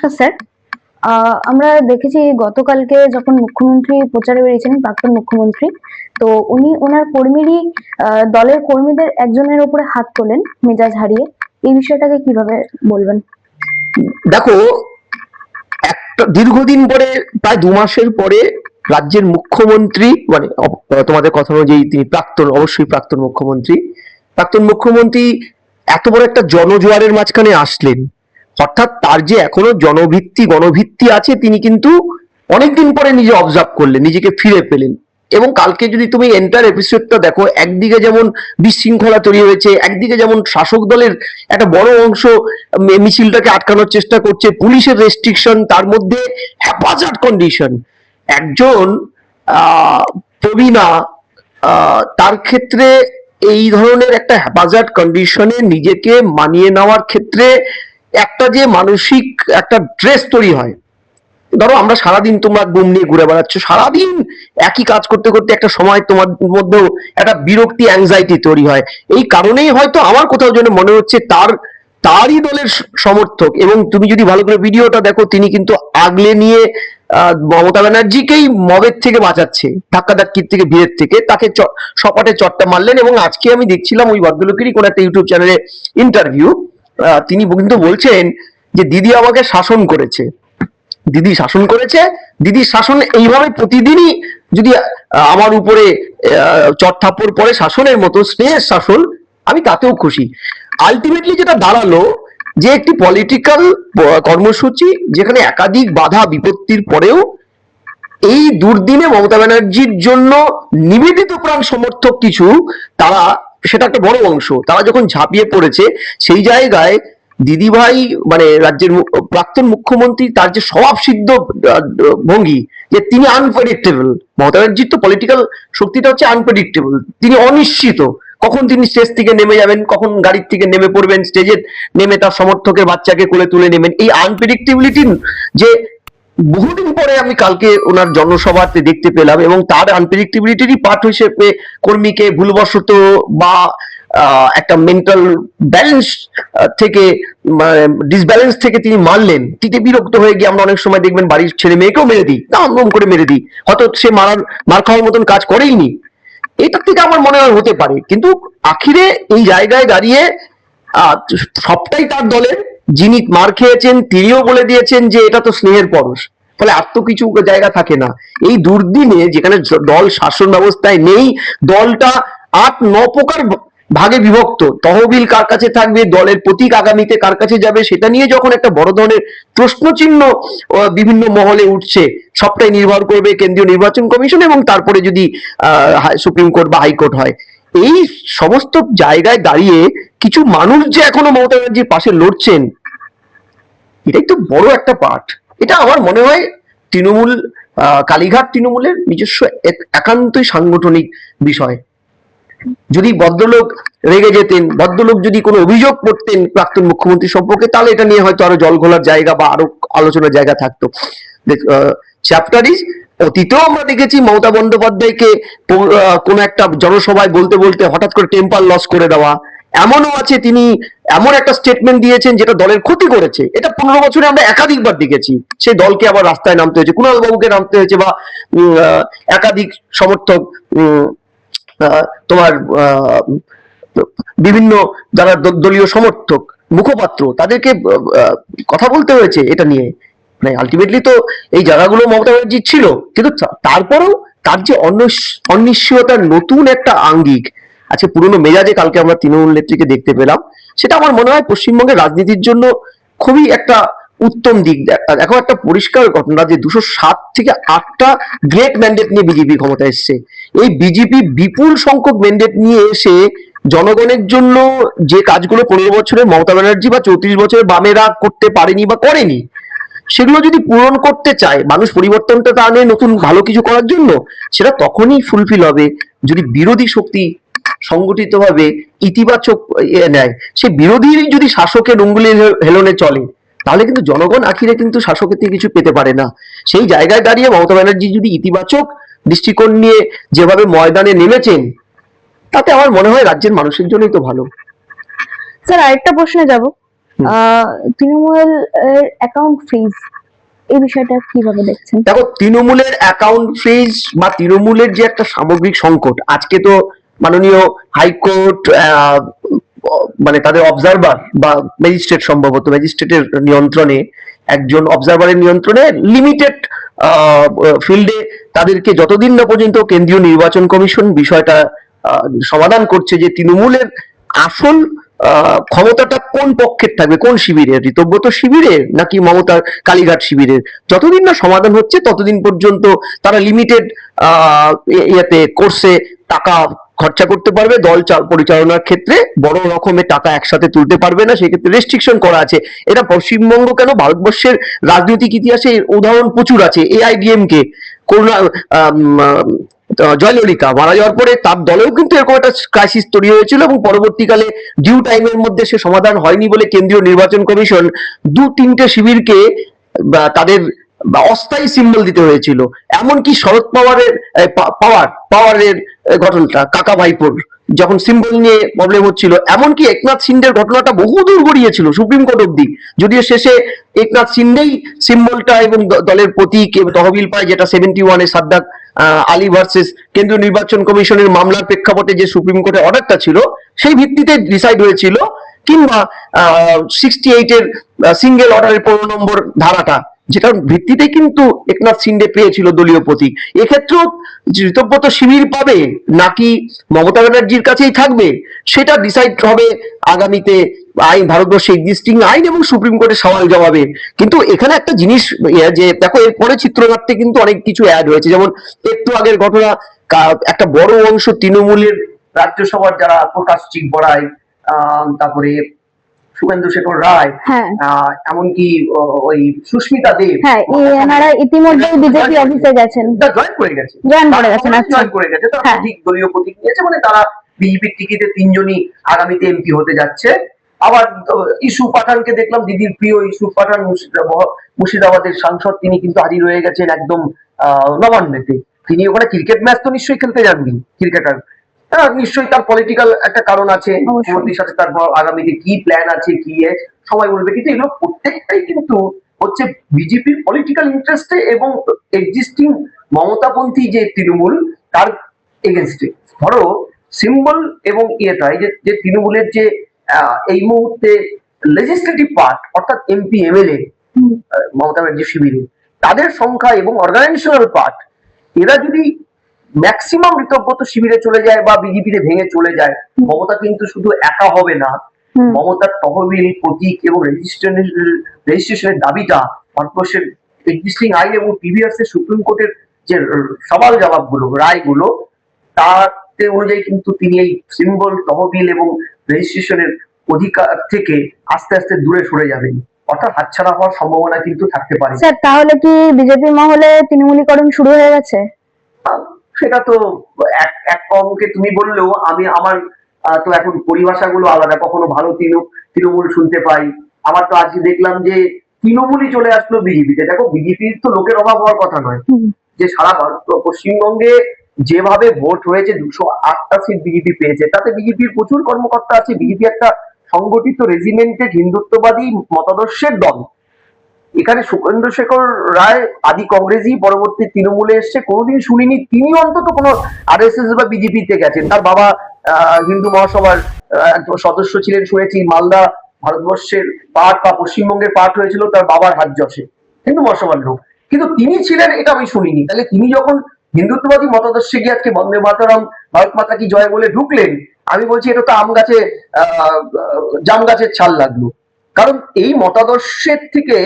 নমস্কার স্যার। আমরা দেখেছি গতকালকে যখন মুখ্যমন্ত্রী প্রচারে বেরিয়েছিলেন, প্রাক্তন মুখ্যমন্ত্রী, তো উনি ওনার কর্মীরই দলের কর্মীদের একজনের উপরে হাত তোলেন মেজাজ হারিয়ে। এই বিষয়টাকে কিভাবে বলবেন? দেখো, একটা দীর্ঘদিন পরে, প্রায় 2 মাসের পরে রাজ্যের মুখ্যমন্ত্রী, মানে তোমাদের কথা অনুযায়ী তিনি অবশ্যই প্রাক্তন মুখ্যমন্ত্রী এত বড় একটা জনজোয়ারের মাঝখানে আসলেন। অর্থাৎ তার যে এখনো গণভিত্তি আছে, তিনি কিন্তু অনেকদিন পরে নিজে অবজার্ভ করলেন, নিজেকে ফিরে পেলেন। এবং কালকে যদি তুমি এন্টার এপিসোডটা দেখো, একদিকে যেমন বিশৃঙ্খলা তৈরি হয়েছে, একদিকে যেমন শাসক দলের একটা বড় অংশ মিছিলটাকে আটকানোর চেষ্টা করছে, পুলিশের রেস্ট্রিকশন, তার মধ্যে হ্যাপাজার্ড কন্ডিশন। একজন প্রবীণা, তার ক্ষেত্রে এই ধরনের একটা হ্যাপাজার্ড কন্ডিশনে নিজেকে মানিয়ে নেওয়ার ক্ষেত্রে একটা যে মানসিক একটা স্ট্রেস তৈরি হয়। ধরো আমরা সারাদিন, তোমরা ঘুম নিয়ে ঘুরে বেড়াচ্ছ, সারাদিন একই কাজ করতে করতে একটা সময় তোমার মধ্যেও একটা বিরক্তি, অ্যাংজাইটি তৈরি হয়। এই কারণেই হয়তো আমার কোথাও যেন মনে হচ্ছে তারই দলের সমর্থক। এবং তুমি যদি ভালো করে ভিডিওটা দেখো, তিনি কিন্তু আগলে নিয়ে মমতা ব্যানার্জিকেই মবের থেকে বাঁচাচ্ছে, ধাক্কাধাক্কির থেকে, ভিড়ের থেকে, তাকে সপাটে চটটা মারলেন। এবং আজকে আমি দেখছিলাম ওই ভদ্রলোকেরই কোন একটা ইউটিউব চ্যানেলে ইন্টারভিউ, তিনি কিন্তু বলছেন যে দিদি আমাকে শাসন করেছে, দিদির শাসন এইভাবে প্রতিদিনই যদি আমার উপরে চটথাপ্পড় পড়ে শাসনের মতো, স্নেহের শাসন, আমি তাতেও খুশি। আলটিমেটলি যেটা দাঁড়ালো, যে একটি পলিটিক্যাল কর্মসূচি যেখানে একাধিক বাধা বিপত্তির পরেও এই দুর্দিনে মমতা ব্যানার্জির জন্য নিবেদিত প্রাণ সমর্থক কিছু, তারা, সেটা একটা বড় অংশ, তারা যখন ঝাঁপিয়ে পড়েছে, সেই জায়গায় দিদিভাই, মানে রাজ্যের প্রাক্তন মুখ্যমন্ত্রী, তার যে স্বভাব সিদ্ধ ভঙ্গি, যে তিনি আনপ্রেডিক্টেবল। মমতা ব্যানার্জির তো পলিটিক্যাল শক্তিটা হচ্ছে আনপ্রেডিক্টেবল, তিনি অনিশ্চিত, কখন তিনি স্টেজ থেকে নেমে যাবেন, কখন গাড়ির থেকে নেমে পড়বেন, স্টেজে নেমে তার সমর্থকের বাচ্চাকে কোলে তুলে নেবেন। এই আনপ্রেডিক্টেবিলিটি যে বহুদিন পরে আমি কালকে ওনার জনসভাতে দেখতে পেলাম, এবং তার আনপ্রেডিক্টেবিলিটিরই পার্ট হিসেবে কর্মীকে ভুলবশত বা একটা মেন্টাল ব্যালেন্স থেকে, ডিসব্যালেন্স থেকে তিনি মারলেন। তিনি বিরক্ত হয়ে গিয়ে, আমরা অনেক সময় দেখবেন বাড়ির ছেলে মেয়েকেও মেরে দিই, দাম করে মেরে দিই, হয়তো সে মার খাওয়ার মতন কাজ করেইনি। এটার থেকে আমার মনে হয় হতে পারে, কিন্তু আখিরে এই জায়গায় দাঁড়িয়ে সবটাই তার দলের। যিনি মার খেয়েছেন তিনিও বলে দিয়েছেন যে এটা তো স্নেহের পরশ, ফলে আর তো কিছু জায়গা থাকে না। এই দুর্দিনে যেখানে দল শাসন ব্যবস্থায় নেই, দলটা 8-9 প্রকার ভাগে বিভক্ত, তহবিল কার কাছে থাকবে, দলের প্রতীক আগামীতে কার কাছে যাবে, সেটা নিয়ে যখন একটা বড় ধরনের প্রশ্নচিহ্ন বিভিন্ন মহলে উঠছে, সবটাই নির্ভর করবে কেন্দ্রীয় নির্বাচন কমিশন এবং তারপরে যদি সুপ্রিম কোর্ট বা হাইকোর্ট হয়। এই সমস্ত জায়গায় দাঁড়িয়ে কিছু মানুষ যে এখনো মমতা ব্যানার্জির পাশে লড়ছেন, এটাই তো বড় একটা পার্ট। এটা আমার মনে হয় তৃণমূল, কালীঘাট তৃণমূলের নিজস্ব একান্তই সাংগঠনিক বিষয়। যদি ভদ্রলোক রেগে যেতেন, ভদ্রলোক যদি কোনো অভিযোগ করতেন প্রাক্তন মুখ্যমন্ত্রী সম্পর্কে, তাহলে এটা নিয়ে হয়তো আরো জল ঘোলার জায়গা বা আরো আলোচনার জায়গা থাকতো। চ্যাপ্টার ইজ, অতীতেও আমরা দেখেছি মমতা বন্দ্যোপাধ্যায়কে কোন একটা জনসভায় বলতে বলতে হঠাৎ করে টেম্পার লস করে দেওয়া। এমনও আছে তিনি এমন একটা স্টেটমেন্ট দিয়েছেন যেটা দলের ক্ষতি করেছে। এটা 15 বছরে আমরা একাধিকবার দেখেছি। সেই দলকে আবার রাস্তায় নামতে হয়েছে, কুণাল বাবুকে নামতে হয়েছে, বা একাধিক সমর্থক, তোমার বিভিন্ন যারা দলীয় সমর্থক, মুখপাত্র, তাদেরকে কথা বলতে হয়েছে এটা নিয়ে। মানে আলটিমেটলি তো এই জায়গাগুলো মমতা ব্যানার্জির ছিল, কিন্তু তারপরেও তার যে অনিশ্চয়তার নতুন একটা আঙ্গিক আছে, পুরনো মেজাজে কালকে আমরা তৃণমূল নেত্রীকে দেখতে পেলাম। সেটা আমার মনে হয় পশ্চিমবঙ্গের রাজনীতির জন্য খুবই একটা উত্তম দিক। দেখো, একটা পরিষ্কার ঘটনা যে 207 থেকে 8টা গ্রেট ম্যান্ডেট নিয়ে বিজেপি ক্ষমতা এসছে। এই বিজেপি বিপুল সংখ্যক ম্যান্ডেট নিয়ে এসে জনগণের জন্য যে কাজগুলো 15 বছরে মমতা ব্যানার্জি বা 34 বছরে বামেরা করতে পারেনি বা করেনি, সেগুলো যদি পূরণ করতে চায় মানুষ, পরিবর্তনটা তা নিয়ে নতুন ভালো কিছু করার জন্য, সেটা তখনই ফুলফিল হবে যদি বিরোধী শক্তি সংগঠিত ভাবে ইতিবাচক নেয়। সে বিরোধীর যদি শাসকের অঙ্গুলি হেলনে চলে, তাহলে কিন্তু জনগণ আখিরে কিন্তু শাসকের থেকে কিছু পেতে পারে না। সেই জায়গায় দাঁড়িয়ে মমতা ব্যানার্জি যদি ইতিবাচক দৃষ্টিকোণ নিয়ে যেভাবে ময়দানে নেমেছেন, তাতে আমার মনে হয় রাজ্যের মানুষের জন্যই তো ভালো। স্যার, আরেকটা প্রশ্নে যাব। তৃণমূল এর অ্যাকাউন্ট ফ্রিজ, এই বিষয়টা কিভাবে দেখছেন? দেখো, তৃণমূলের অ্যাকাউন্ট ফ্রিজ বা তৃণমূলের যে একটা সামগ্রিক সংকট, আজকে তো মাননীয় হাইকোর্ট মানে তাদের অবজারভার বা ম্যাজিস্ট্রেট, সম্ভবত ম্যাজিস্ট্রেটের নিয়ন্ত্রণে, একজন অবজারভারের নিয়ন্ত্রণে লিমিটেড ফিল্ডে তাদেরকে, যতদিন না পর্যন্ত কেন্দ্রীয় নির্বাচন কমিশন বিষয়টা সমাধান করছে যে তৃণমূলের আসল ক্ষমতাটা কোন পক্ষের থাকবে, কোন শিবিরের, ঋতব্রত শিবিরের নাকি মমতার কালীঘাট শিবিরের, যতদিন না সমাধান হচ্ছে ততদিন পর্যন্ত তারা লিমিটেড ইয়েতে কোর্সে টাকা খরচা করতে পারবে, দল পরিচালনার ক্ষেত্রে বড় রকমের টাকা একসাথে তুলতে পারবে না, সেক্ষেত্রে রেস্ট্রিকশন করা আছে। এটা পশ্চিমবঙ্গ কেন, ভারতবর্ষের রাজনৈতিক ইতিহাসে এর উদাহরণ প্রচুর আছে। এআইডিএমকে করোনা জয়ললিতা মারা যাওয়ার পরে তার দলেও কিন্তু এরকম একটা ক্রাইসিস তৈরি হয়েছিল এবং পরবর্তীকালে ডিউ টাইমের মধ্যে সে সমাধান হয়নি বলে কেন্দ্রীয় নির্বাচন কমিশন 2-3টে শিবিরকে তাদের অস্থায়ী সিম্বল দিতে হয়েছিল। এমনকি শরদ পাওয়ারের পাওয়ারের ঘটনাটা, কাকা ভাইপোর যখন সিম্বল নিয়ে প্রবলেম হচ্ছিল, এমনকি একনাথ শিন্ডের ঘটনাটা বহুদূর গড়িয়েছিল সুপ্রিম কোর্ট অব্দি, যদিও শেষে একনাথ শিন্ডেই সিম্বলটা এবং দলের প্রতীক তহবিল পায়, যেটা 71-এ সাদ্দাক আলী ভার্সেস কেন্দ্রীয় নির্বাচন কমিশনের মামলার প্রেক্ষাপটে যে সুপ্রিম কোর্টের অর্ডারটা ছিল সেই ভিত্তিতে ডিসাইড হয়েছিল। কিংবা 68-এর সিঙ্গেল অর্ডারের 15 নম্বর ধারাটা, যেটার ভিত্তিতে কিন্তু একনাথ শিন্ডে পেয়েছিল দলীয় প্রতীক। এক্ষেত্রেও ঋতব্রত শিবির পাবে নাকি মমতা ব্যানার্জির কাছেই থাকবে, সেটা ডিসাইড হবে আগামীতে আইন, ভারতবর্ষে এক্সিস্টিং আইন এবং সুপ্রিম কোর্টের সওয়াল জবাবে। কিন্তু এখানে একটা জিনিস যে দেখো, এরপরে চিত্রনাট্যে কিন্তু অনেক কিছু অ্যাড হয়েছে। যেমন একটু আগের ঘটনা, একটা বড় অংশ তৃণমূলের রাজ্যসভার যারা প্রকাশ চিকবড়াই, তারপরে শুভেন্দু শেখর রায়, হ্যাঁ, এমনকি ওই সুস্মিতা দেব, হ্যাঁ, এনারা ইতিমধ্যেই বিজেপি অফিসে গেছেন, জয়েন করে গেছে, আচ্ছা। জয়েন করে গেছে, তারা হ্যাঁ। প্রতীক, দলীয় প্রতীক নিয়েছে, মানে তারা বিজেপির টিকিটে 3জনই আগামীতে এমপি হতে যাচ্ছে। আবার ইস্যু পাঠানকে দেখলাম, দিদির প্রিয় ইস্যু পাঠান, মুর্শিদাবাদের সাংসদ, তিনি কিন্তু হাজির হয়ে গেছেন একদম নবান্নেতে। তিনি ওখানে ক্রিকেট ম্যাচ তো নিশ্চয়ই খেলতে যাননি, ক্রিকেটার নিশ্চয়ই তার পলিটিক্যাল একটা কারণ আছে, মুখ্যমন্ত্রীর সাথে তার আগামীতে কি প্ল্যান আছে, কি সময় বলবে। কিন্তু এগুলো প্রত্যেকটাই কিন্তু হচ্ছে বিজেপির পলিটিক্যাল ইন্টারেস্টে এবং এক্সিস্টিং মমতাপন্থী যে তৃণমূল তার এগেনস্টে। ধরো সিম্বল এবং ইয়েটা, এই যে তৃণমূলের যে এই মুহূর্তে লেজিসলেটিভ পার্ট, অর্থাৎ এমপি এমএলএ মমতা ব্যানার্জি শিবিরে, তাদের সংখ্যা এবং অর্গানাইজেশনাল পার্ট, এরা যদি ম্যাক্সিমাম ঋতব্রত শিবিরে চলে যায় বা বিজেপিতে ভেঙে চলে যায়, মমতা কিন্তু শুধু একা হবে না। মমতার তহবিল, প্রতীক এবং রেজিস্ট্রেশনের দাবিটা ভারতবর্ষের এক্সিস্টিং আইন এবং প্রিভিয়াস সুপ্রিম কোর্টের যে সওয়াল জবাবগুলো, রায়গুলো, তাতে অনুযায়ী কিন্তু তিনি এই সিম্বল, তহবিল এবং রেজিস্ট্রেশনের অধিকার থেকে আস্তে আস্তে দূরে সরে যাবেন, অর্থাৎ হাতছাড়া হওয়ার সম্ভাবনা কিন্তু থাকতে পারে। স্যার, তাহলে কি বিজেপি মহলে তৃণমূলীকরণ শুরু হয়ে গেছে? সেটা তো এক অঙ্কে তুমি বললেও আমি আমার তো এখন পরিভাষাগুলো আলাদা, কখনো ভালো তৃণমূল শুনতে পাই, আবার তো আজকে দেখলাম যে তৃণমূলই চলে আসলো বিজেপিতে। দেখো, বিজেপির তো লোকের অভাব হওয়ার কথা নয়, যে সারা পশ্চিমবঙ্গে যেভাবে ভোট হয়েছে, 208টা সিট বিজেপি পেয়েছে, তাতে বিজেপির প্রচুর কর্মকর্তা আছে। বিজেপি একটা সংগঠিত রেজিমেন্টেড হিন্দুত্ববাদী মতাদর্শের দল। এখানে শুভেন্দু শেখর রায় আদি কংগ্রেসই, পরবর্তী তৃণমূলে এসছে, কোনোদিন শুনিনি তিনি অন্তত কোনো আরএসএস বা বিজেপিতে গেছেন। তার বাবা হিন্দু মহাসভার সদস্য ছিলেন শুনেছি, মালদা ভারতবর্ষের পার্ট বা পশ্চিমবঙ্গের পার্ট হয়েছিল তার বাবার হাত যশে, হিন্দু মহাসভার লোক, কিন্তু তিনি ছিলেন এটা আমি শুনিনি। তাহলে তিনি যখন হিন্দুত্ববাদী মতাদর্শে গিয়ে আজকে বন্দে মাতরম, ভারত মাতা কি জয় বলে ঢুকলেন, আমি বলছি এটা তো আম গাছে জাম গাছের ছাল লাগলো। কারণ এই মতাদর্শের থেকে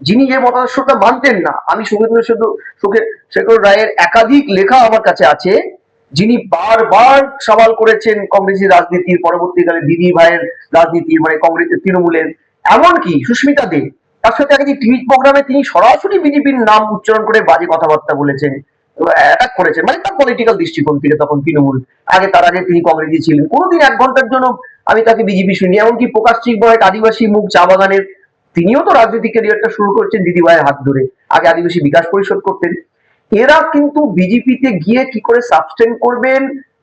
যিনি যে মতাদর্শটা মানতেন না, আমি শুভেন্দু শেখর রায়ের একাধিক লেখা আমার কাছে আছে, যিনি বারবার সওয়াল করেছেন কংগ্রেসী রাজনীতির, পরবর্তীকালে দিদি ভাইয়ের রাজনীতি, মানে কংগ্রেস তৃণমূলের, এমনকি সুস্মিতা দেব, তার সাথে একাধিক টিভি প্রোগ্রামে তিনি সরাসরি বিজেপির নাম উচ্চারণ করে বাজে কথাবার্তা বলেছেন, অ্যাটাক করেছেন, মানে তার পলিটিক্যাল দৃষ্টিকোণ থেকে। তখন তৃণমূল, তার আগে তিনি কংগ্রেসী ছিলেন, কোনোদিন 1 ঘন্টার জন্য আমি তাকে বিজেপি শুনি। এমনকি প্রকাশ চিকবড়াই, আদিবাসী মুখ চা বাগানের, তিনিও তো রাজনৈতিক ক্যারিয়ারটা শুরু করছেন দিদি ভাইয়ের হাত ধরে, আগে আদিবাসী বিকাশ পরিষদ করতেন। এরা কিন্তু বিজেপিতে গিয়ে কি করে সাবস্টেন করবেন,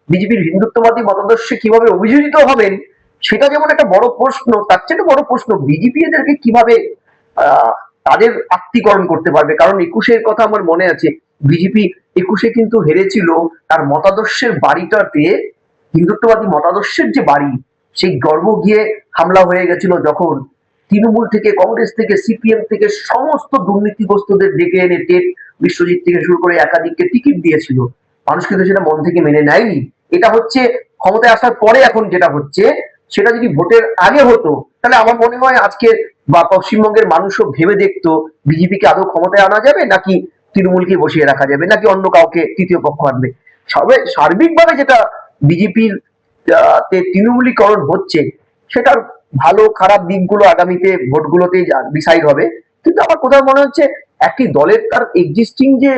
বিজেপির হিন্দুত্ববাদী মতাদর্শে কিভাবে অভিযোজিত হবেন, সেটা যেমন একটা বড় প্রশ্ন, তার চেয়ে একটা বড় প্রশ্ন বিজেপি এদেরকে কিভাবে তাদের আত্মীকরণ করতে পারবে। কারণ 21-এর কথা আমার মনে আছে, বিজেপি 21-এ কিন্তু হেরেছিল তার মতাদর্শের বাড়িটাতে, হিন্দুত্ববাদী মতাদর্শের যে বাড়ি, সেই গর্ব গিয়ে হামলা হয়ে গেছিল যখন তৃণমূল থেকে, কংগ্রেস থেকে, সিপিএম থেকে সমস্ত দুর্নীতিগ্রস্তদের ডেকে এনে টেট, বিশ্বজিৎ থেকে শুরু করে একাধিককে টিকিট দিয়েছিল। মানুষ কিন্তু সেটা মন থেকে মেনে নেয়নি। এটা হচ্ছে ক্ষমতায় আসার পরে এখন যেটা হচ্ছে, সেটা যদি ভোটের আগে হতো তাহলে আমার মনে হয় আজকে বা পশ্চিমবঙ্গের মানুষও ভেবে দেখতো বিজেপিকে আদৌ ক্ষমতায় আনা যাবে, নাকি তৃণমূলকে বসিয়ে রাখা যাবে, নাকি অন্য কাউকে তৃতীয় পক্ষ আনবে। সার্বিকভাবে যেটা বিজেপির তৃণমূলীকরণ হচ্ছে, সেটার ভালো খারাপ দিকগুলো আগামীতে ভোটগুলোতেই ডিসাইড হবে। কিন্তু আমার কোথাও মনে হচ্ছে একটি দলের তার এক্সিস্টিং যে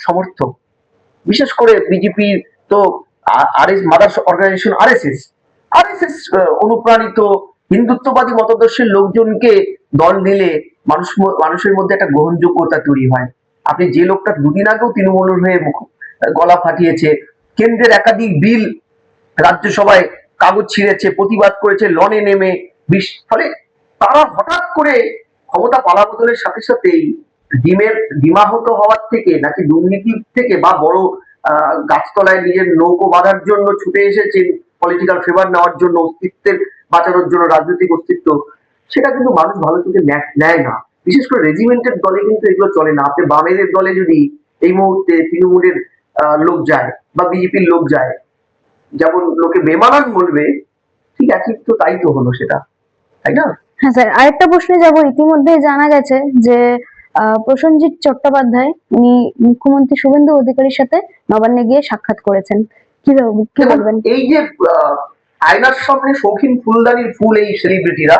সমর্থক, বিশেষ করে বিজেপি তো মাদার অর্গানাইজেশন আরএসএস অনুপ্রাণিত হিন্দুত্ববাদী মতাদর্শের লোকজনকে দল নিলে মানুষের মধ্যে একটা গ্রহণযোগ্যতা তৈরি হয়। আপনি যে লোকটা দুদিন আগেও তৃণমূলের হয়ে গলা ফাটিয়েছে, কেন্দ্রের একাধিক বিল রাজ্যসভায় কাগজ ছিঁড়েছে, প্রতিবাদ করেছে লনে নেমে, ফলে তারা হঠাৎ করে ক্ষমতা পালাবদলের সাথে সাথেই ডিমাহত হওয়ার থেকে, নাকি দুর্নীতি থেকে বা বড় গাছতলায় নিজের নৌকো বাঁধার জন্য ছুটে এসেছেন পলিটিক্যাল ফেভার নেওয়ার জন্য, অস্তিত্বের বাঁচানোর জন্য, রাজনৈতিক অস্তিত্ব, সেটা কিন্তু মানুষ ভালো চোখে নেয় না। বিশেষ করে রেজিমেন্টের দলে কিন্তু এগুলো চলে না। আপনি বামেদের দলে যদি এই মুহূর্তে তৃণমূলের লোক যায় বা বিজেপির লোক যায়, যেমন লোকে বেমানান বলবে, ঠিক একই তো, তাই তো হলো সেটা, তাই না? হ্যাঁ স্যার, আরেকটা প্রশ্নে যাব। ইতিমধ্যে জানা গেছে যে প্রসেনজিৎ চট্টোপাধ্যায় উনি মুখ্যমন্ত্রী শুভেন্দু অধিকারীর সাথে নবান্নে গিয়ে সাক্ষাৎ করেছেন। কি বলবেন? এই যে আয়নার সামনে শৌখিন ফুলদানির ফুল এই সেলিব্রিটিরা,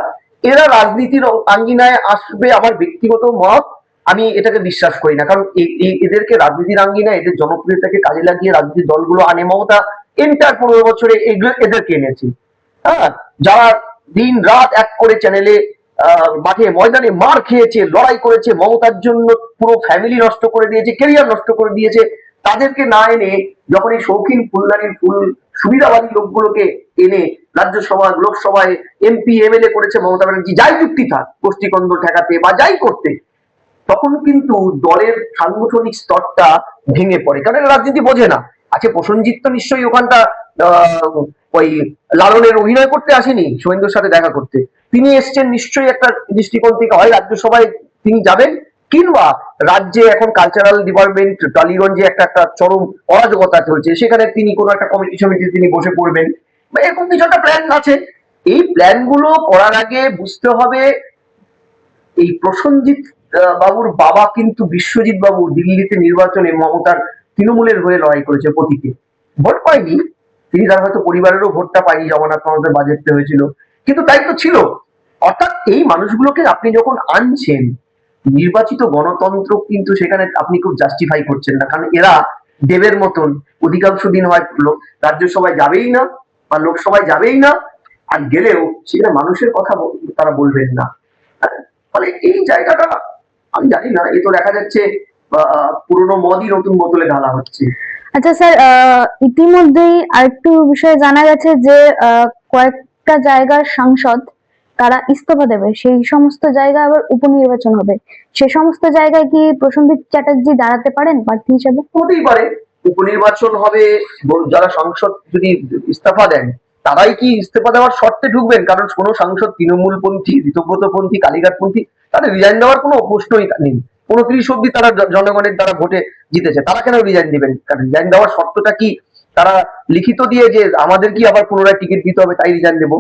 এরা রাজনীতির আঙ্গিনায় আসবে, আমার ব্যক্তিগত মত, আমি এটাকে বিশ্বাস করি না। কারণ এদেরকে রাজনীতির আঙ্গিনায়, এদের জনপ্রিয়তাকে কাজে লাগিয়ে রাজনীতির দলগুলো আনে। মমতা এন্টার 15 বছরে এগুলো এদেরকে এনেছে। হ্যাঁ, যারা দিন রাত এক করে চ্যানেলে মাঠে ময়দানে মার খেয়েছে, লড়াই করেছে, মমতার জন্য পুরো ফ্যামিলি নষ্ট করে দিয়েছে, ক্যারিয়ার নষ্ট করে দিয়েছে, তাদেরকে না এনে যখন এই শৌখিন ফুলদানির ফুল সুবিধাবাদী লোকগুলোকে এনে রাজ্যসভা, লোকসভায় এমপি, এমএলএ করেছে মমতা ব্যানার্জি, যাই যুক্তি থাক, গোষ্ঠীকন্দ ঠেকাতে বা যাই করতে, তখন কিন্তু দলের সাংগঠনিক স্তরটা ভেঙে পড়ে। কারণ রাজনীতি বোঝে না। আচ্ছা, প্রসেনজিৎ তো নিশ্চয়ই ওখানটা ওই লালনের অভিনয় করতে আসেনি, শুভেন্দুর সাথে দেখা করতে। তিনি এসছেন নিশ্চয়ই একটা দৃষ্টিকোণ থেকে, হয় রাজ্যসভায় তিনি যাবেন, কিংবা রাজ্যে এখন কালচারাল ডিপার্টমেন্ট টালিগঞ্জে একটা চরম অরাজকতা চলছে, সেখানে তিনি কোনো একটা কমিটি সমিতি তিনি বসে পড়বেন, এরকম কিছু একটা প্ল্যান আছে। এই প্ল্যান গুলো করার আগে বুঝতে হবে, এই প্রসেনজিৎ বাবুর বাবা কিন্তু বিশ্বজিৎ বাবু দিল্লিতে নির্বাচনে মমতার তৃণমূলের হয়ে লড়াই করেছে, প্রতীকে ভোট পায়নি তিনি, তার হয়তো পরিবারেরও ভোটটা পায়নি, জগন্নাথ মমতার বাজেটে হয়েছিল, কিন্তু তাই তো ছিল। অর্থাৎ এই মানুষগুলোকে আপনি যখন আনছেন, নির্বাচিত গণতন্ত্র কিন্তু সেখানে আপনি খুব জাস্টিফাই করছেন না। কারণ এরা দেবের মতন অধিকাংশ দিন হয় রাজ্যসভায় যাবেই না বা লোকসভায় যাবেই না, আর গেলেও সেখানে মানুষের কথা তারা বলবেন না। ফলে এই জায়গাটা আমি জানি না, এ তো দেখা যাচ্ছে পুরনো মদই নতুন বোতলে ঢালা হচ্ছে। আচ্ছা স্যার, ইতিমধ্যেই আরেকটু বিষয়ে জানা গেছে যে কয়েকটা জায়গার সাংসদ তারা ইস্তফা দেবে, সেই সমস্ত জায়গায় আবার উপনির্বাচন হবে। সে সমস্ত জায়গায় কি প্রসেনজিৎ চ্যাটার্জি দাঁড়াতে পারেন প্রার্থী হিসেবে? হতেই পারে, উপনির্বাচন হবে। যারা সাংসদ যদি ইস্তফা দেন, তারাই কি ইস্তফা দেওয়ার শর্তে ঢুকবেন? কারণ কোনো সাংসদ তৃণমূলপন্থী, ঋতব্রতপন্থী, কালীঘাটপন্থী, তাদের রিজাইন দেওয়ার কোনো প্রশ্নই নেই। 29 অব্দি তারা জনগণের দ্বারা ভোটে জিতেছে, তারা কেন রিজাইন দিবেন? কারণ রিজাইন দেওয়ার শর্তটা কি তারা লিখিত দিয়ে যে আমাদের কি আবার পুনরায় টিকিট দিতে হবে তাই রিজাইন দেবো?